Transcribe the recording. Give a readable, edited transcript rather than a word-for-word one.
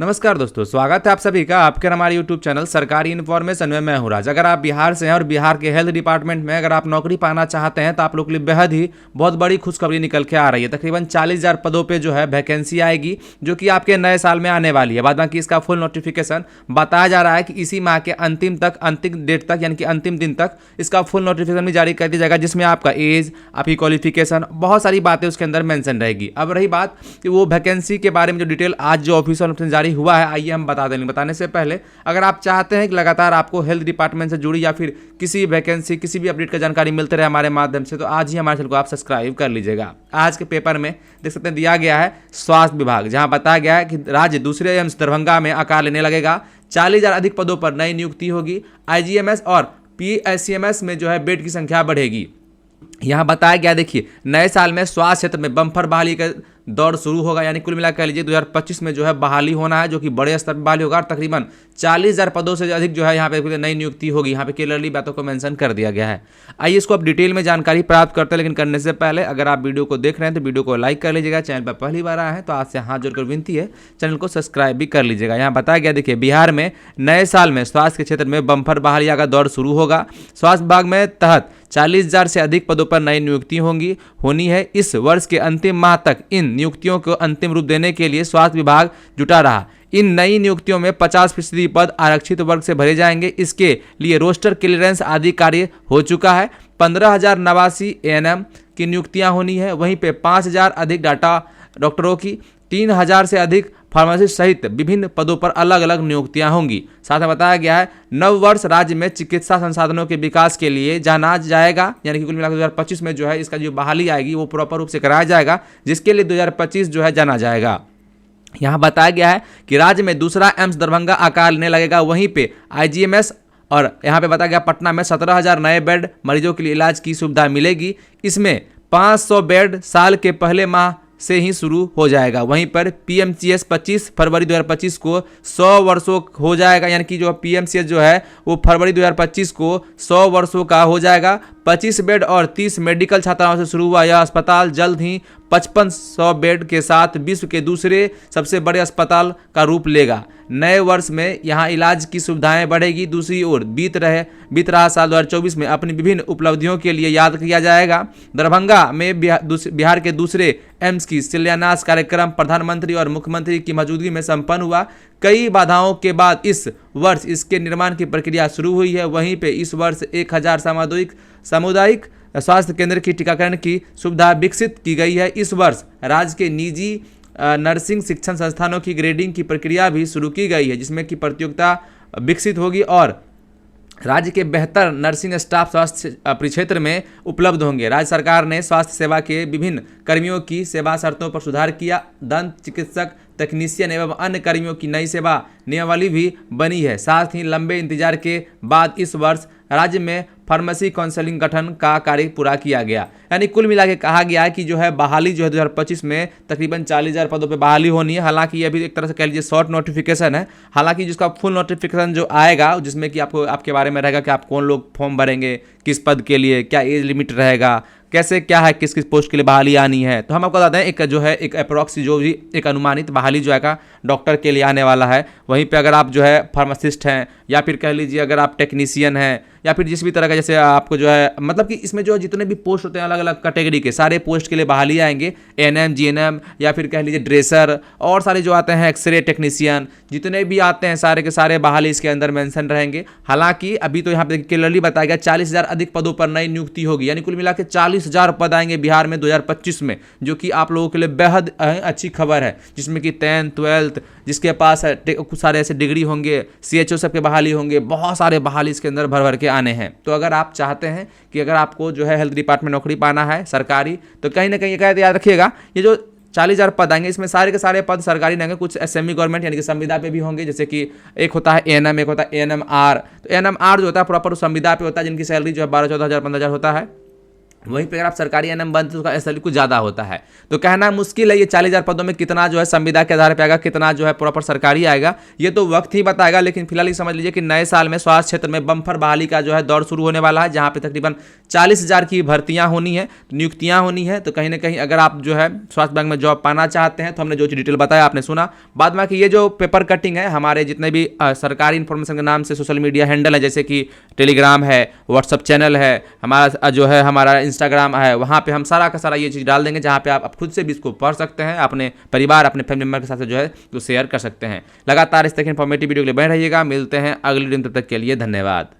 नमस्कार दोस्तों, स्वागत है आप सभी का आपके हमारे YouTube चैनल सरकारी इन्फॉर्मेशन में। मैं हूं राज। अगर आप बिहार से हैं और बिहार के हेल्थ डिपार्टमेंट में अगर आप नौकरी पाना चाहते हैं तो आप लोग के लिए बेहद ही बहुत बड़ी खुशखबरी निकल के आ रही है। तकरीबन 40,000 पदों पे जो है वैकेंसी आएगी, जो कि आपके नए साल में आने वाली है। बाद बाकी इसका फुल नोटिफिकेशन बताया जा रहा है कि इसी माह के अंतिम डेट तक यानी कि अंतिम दिन तक इसका फुल नोटिफिकेशन भी जारी कर दिया जाएगा, जिसमें आपका एज, आपकी क्वालिफिकेशन, बहुत सारी बातें उसके अंदर मेंशन रहेगी। अब रही बात कि वो वैकेंसी के बारे में जो डिटेल आज जो ऑफिशियल नोटिफिकेशन जारी हुआ है, आइए हम बता देंगे। बताने से पहले अगर आप चाहते हैं कि लगातार आपको हेल्थ डिपार्टमेंट से जुड़ी या फिर किसी वैकेंसी किसी भी अपडेट का जानकारी मिलते रहे हमारे माध्यम से, तो आज ही हमारे चैनल को आप सब्सक्राइब कर लीजिएगा। आज के पेपर में देख सकते हैं दिया गया है स्वास्थ्य विभाग, जहां बताया गया है कि राज्य दूसरे एम्स दरभंगा में आकार लेने लगेगा। 40,000 अधिक पदों पर नई नियुक्ति होगी। आईजीएमएस और पीएचसीएमएस में जो है बेड की संख्या बढ़ेगी। यहाँ बताया गया, देखिए नए साल में स्वास्थ्य क्षेत्र में बम्पर बहाली का दौर शुरू होगा, यानी कुल मिलाकर कह लीजिए 2025 में जो है बहाली होना है, जो कि बड़े स्तर पर बहाली होगा। और तकरीबन 40,000 पदों से अधिक जो है यहाँ पे नई नियुक्ति होगी। यहाँ पे क्लियरली बातों को मेंशन कर दिया गया है। आइए इसको अब डिटेल में जानकारी प्राप्त करते हैं, लेकिन करने से पहले अगर आप वीडियो को देख रहे हैं तो वीडियो को लाइक कर लीजिएगा। चैनल पर पहली बार आए हैं तो आज से हाथ जोड़कर विनती है, चैनल को सब्सक्राइब भी कर लीजिएगा। यहाँ बताया गया, देखिए बिहार में नए साल में स्वास्थ्य के क्षेत्र में बम्पर बहालियाँ का दौर शुरू होगा। स्वास्थ्य विभाग में तहत 40,000 से अधिक पदों पर नई नियुक्ति होनी है। इस वर्ष के अंतिम माह तक इन नियुक्तियों को अंतिम रूप देने के लिए स्वास्थ्य विभाग जुटा रहा। इन नई नियुक्तियों में 50% पद आरक्षित वर्ग से भरे जाएंगे। इसके लिए रोस्टर क्लियरेंस आदि कार्य हो चुका है। 15,089 एएनएम की नियुक्तियां होनी है। वहीं पे 5,000 अधिक डाटा डॉक्टरों की, 3,000 से अधिक फार्मासिस्ट सहित विभिन्न पदों पर अलग अलग नियुक्तियां होंगी। साथ में बताया गया है नव वर्ष राज्य में चिकित्सा संसाधनों के विकास के लिए जाना जाएगा, यानी कि कुल मिलाकर 2025 में जो है इसका जो बहाली आएगी वो प्रॉपर रूप से कराया जाएगा, जिसके लिए 2025 जो है जाना जाएगा। यहाँ बताया गया है कि राज्य में दूसरा एम्स दरभंगा आकार लेने लगेगा। वहीं पे आईजीएमएस और यहाँ पे बताया गया पटना में 17,000 नए बेड मरीजों के लिए इलाज की सुविधा मिलेगी। इसमें 500 बेड साल के पहले माह से ही शुरू हो जाएगा। वहीं पर पीएमसीएच 25 फरवरी 2025 को 100 वर्षों हो जाएगा, यानी कि जो पीएमसीएच जो है वो फरवरी 2025 को 100 वर्षों का हो जाएगा। 25 बेड और 30 मेडिकल छात्राओं से शुरू हुआ यह अस्पताल जल्द ही 5500 बेड के साथ विश्व के दूसरे सबसे बड़े अस्पताल का रूप लेगा। नए वर्ष में यहाँ इलाज की सुविधाएं बढ़ेगी। दूसरी ओर बीत रहा साल 2024 में अपनी विभिन्न उपलब्धियों के लिए याद किया जाएगा। दरभंगा में बिहार के दूसरे एम्स की शिलान्यास कार्यक्रम प्रधानमंत्री और मुख्यमंत्री की मौजूदगी में संपन्न हुआ। कई बाधाओं के बाद इस वर्ष इसके निर्माण की प्रक्रिया शुरू हुई है। वहीं पे इस वर्ष 1000 सामुदायिक स्वास्थ्य केंद्र की टीकाकरण की सुविधा विकसित की गई है। इस वर्ष राज्य के निजी नर्सिंग शिक्षण संस्थानों की ग्रेडिंग की प्रक्रिया भी शुरू की गई है, जिसमें कि प्रतियोगिता विकसित होगी और राज्य के बेहतर नर्सिंग स्टाफ स्वास्थ्य परिक्षेत्र में उपलब्ध होंगे। राज्य सरकार ने स्वास्थ्य सेवा के विभिन्न कर्मियों की सेवा शर्तों पर सुधार किया। दंत चिकित्सक, तकनीशियन एवं अन्य कर्मियों की नई सेवा नियमावली भी बनी है। साथ ही लंबे इंतजार के बाद इस वर्ष राज्य में फार्मेसी काउंसिलिंग गठन का कार्य पूरा किया गया। यानी कुल मिला के कहा गया है कि जो है बहाली जो है 2025 में तकरीबन 40,000 पदों पे बहाली होनी है। हालांकि ये भी एक तरह से कह लीजिए शॉर्ट नोटिफिकेशन है। हालांकि जिसका फुल नोटिफिकेशन जो आएगा, जिसमें कि आपको आपके बारे में रहेगा कि आप कौन लोग फॉर्म भरेंगे, किस पद के लिए, क्या एज लिमिट रहेगा, कैसे क्या है, किस किस पोस्ट के लिए बहाली आनी है। तो हम आपको बताते हैं एक जो है एक अप्रॉक्स जो भी एक अनुमानित बहाली जो है डॉक्टर के लिए आने वाला है। वहीं पे अगर आप जो है फार्मासिस्ट हैं या फिर कह लीजिए अगर आप टेक्नीशियन हैं या फिर जिस भी तरह का जैसे आपको जो है मतलब कि इसमें जो जितने भी पोस्ट होते हैं अलग अलग कैटेगरी के सारे पोस्ट के लिए बहाली आएंगे। एएनएम, जीएनएम या फिर कह लीजिए ड्रेसर और सारे जो आते हैं एक्सरे टेक्नीशियन, जितने भी आते हैं सारे के सारे बहाली इसके अंदर मेंशन रहेंगे। हालांकि अभी तो यहाँ पे क्लियरली बताया गया 40,000 अधिक पदों पर नई नियुक्ति होगी, यानी कुल मिला के 40,000 पद आएंगे बिहार में 2025 में, जो कि आप लोगों के लिए बेहद अच्छी खबर है। जिसमें कि 10th 12th जिसके पास कुछ सारे ऐसे डिग्री होंगे, सीएचओ सब के बहाली होंगे, बहुत सारे बहाली इसके अंदर भर भर के आने हैं। तो अगर आप चाहते हैं कि अगर आपको जो है हेल्थ डिपार्टमेंट नौकरी पाना है सरकारी, तो कहीं ना कहीं याद रखिएगा ये जो 40,000 पद आएंगे इसमें सारे के सारे पद सरकारी नहीं होंगे। कुछ सेमी गवर्नमेंट यानी कि संविदा पे भी होंगे, जैसे कि एक होता है एएनएम, एक होता है एएनएमआर। तो एएनएमआर जो होता है प्रॉपर संविदा पे होता है, जिनकी सैलरी जो है 12-14 हज़ार 15,000 होता है। वहीं पे अगर आप सरकारी एनएम बनते तो उसका सैलरी कुछ ज़्यादा होता है। तो कहना मुश्किल है ये 40,000 पदों में कितना जो है संविदा के आधार पर आएगा, कितना जो है प्रॉपर सरकारी आएगा, ये तो वक्त ही बताएगा। लेकिन फिलहाल ये समझ लीजिए कि नए साल में स्वास्थ्य क्षेत्र में बम्पर बहाली का जो है दौर शुरू होने वाला है, जहाँ पे तकरीबन 40,000 की भर्तियाँ होनी है, नियुक्तियाँ होनी है। तो कहीं ना कहीं अगर आप जो है स्वास्थ्य विभाग में जॉब पाना चाहते हैं तो हमने जो डिटेल बताया आपने सुना। बाद में कि ये जो पेपर कटिंग है, हमारे जितने भी सरकारी इन्फॉर्मेशन के नाम से सोशल मीडिया हैंडल है, जैसे कि टेलीग्राम है, व्हाट्सअप चैनल है, हमारा जो है हमारा इंस्टाग्राम है, वहाँ पे हम सारा का सारा ये चीज़ डाल देंगे, जहाँ पे आप खुद से भी इसको पढ़ सकते हैं, अपने परिवार अपने फैमिली मेम्बर के साथ जो है तो शेयर कर सकते हैं। लगातार इस तरह की इन्फॉर्मेटिव वीडियो के लिए बने रहिएगा। मिलते हैं अगले दिन, तब तक के लिए धन्यवाद।